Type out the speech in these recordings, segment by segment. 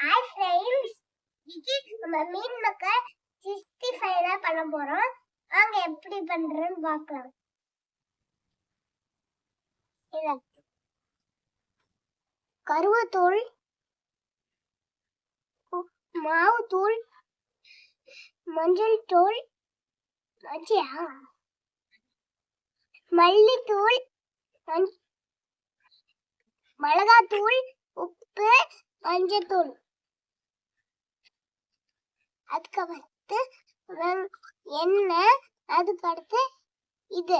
Hi friends, இன்னைக்கு நம்ம மீன் மக்கள் 65 தான் பண்ண போறோம். வாங்க எப்படி பண்றேன்னு பார்க்கலாம். இத கருவேத்தூள், மாவு தூள், மஞ்சள் தூள், மல்லித்தூள், மிளகாத்தூள், உப்பு, மஞ்சத்தூள், அதுக்கடுத்து எண்ணெய், அதுக்கடுத்து இது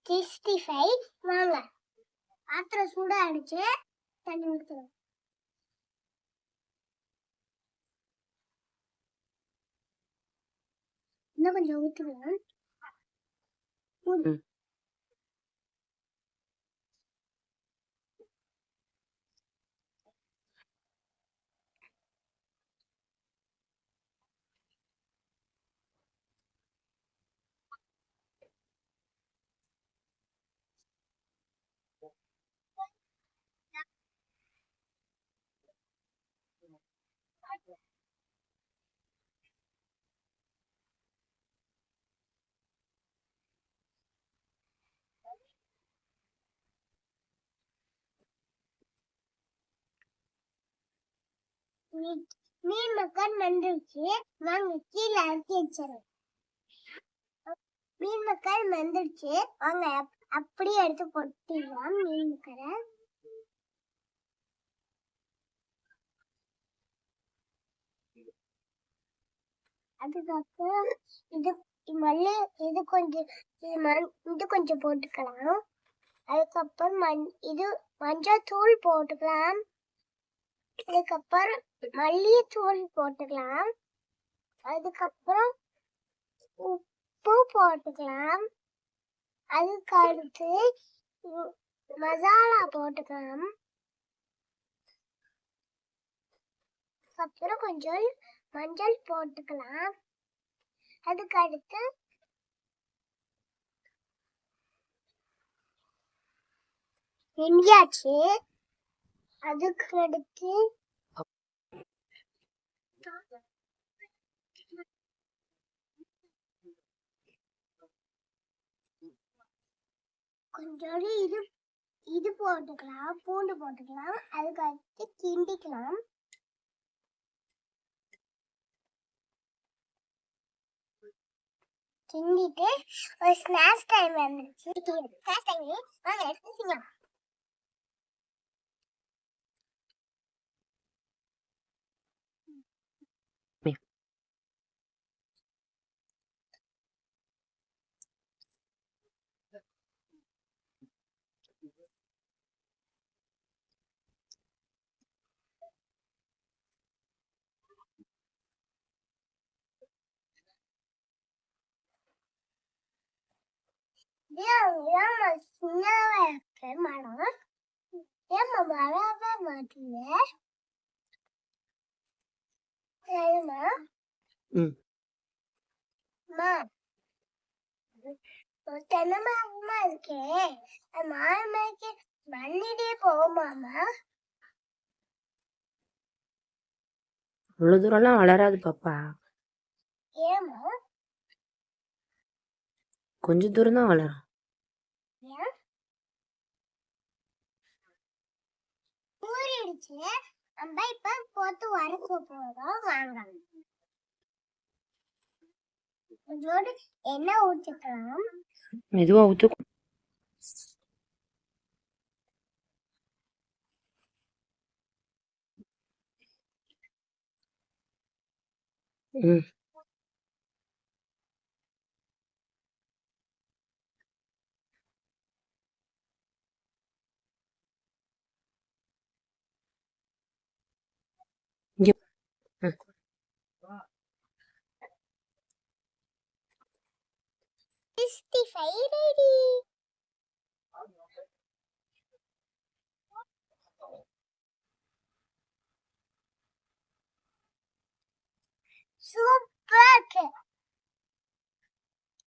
65. வாங்க பாத்திரம் சூடா அடிச்சு தண்ணி ஊற்றுவோம். இன்னும் கொஞ்சம் ஊற்றுவோம். மீன் மக்கள் வந்துருச்சு. வாங்க கீழே இறக்கி வச்சிடறோம். மீன் மக்கள் வந்துருச்சு. வாங்க அப்படியே எடுத்து போட்டுடலாம் மீன் மக்களை. அதுக்கப்புறம் இது மல்லி, இது கொஞ்சம் போட்டுக்கலாம். அதுக்கப்புறம் இது மஞ்சள் தூள் போட்டுக்கலாம். அதுக்கப்புறம் மல்லித்தூள் போட்டுக்கலாம். அதுக்கப்புறம் உப்பு போட்டுக்கலாம். அதுக்கடுத்து மசாலா போட்டுக்கலாம். அப்புறம் கொஞ்சம் மஞ்சள் போட்டுக்கலாம். அதுக்கடுத்து வெந்தியாச்சு. அதுக்கடுத்து கொஞ்சம் இது போட்டுக்கலாம், பூண்டு போட்டுக்கலாம். அதுக்கடுத்து கிண்டிக்கலாம். கிண்டிட்டு ஒரு ஸ்நாக்ஸ் டைம் வந்துருச்சு. ஸ்நாக்ஸ் டைம் வாங்க எடுத்து திங்கலாம். சின்னவா இருக்கு மரம். ஏமா வரவே மாட்டீங்க? தென்னமரமா இருக்கே, மாமரைக்கு மல்லிடே போமாமா? அவ்வளவு தூரம்லாம் வளராது பாப்பா. ஏமா? கொஞ்சம் தூரம் தான் வளரும். ஊறிடுச்சு. நம்ம இப்ப போட்டு வறுக்க போறோம். வாங்க கொஞ்சோடு எண்ணெய் ஊற்றிக்கலாம். மெதுவா ஊத்து. ready. Super.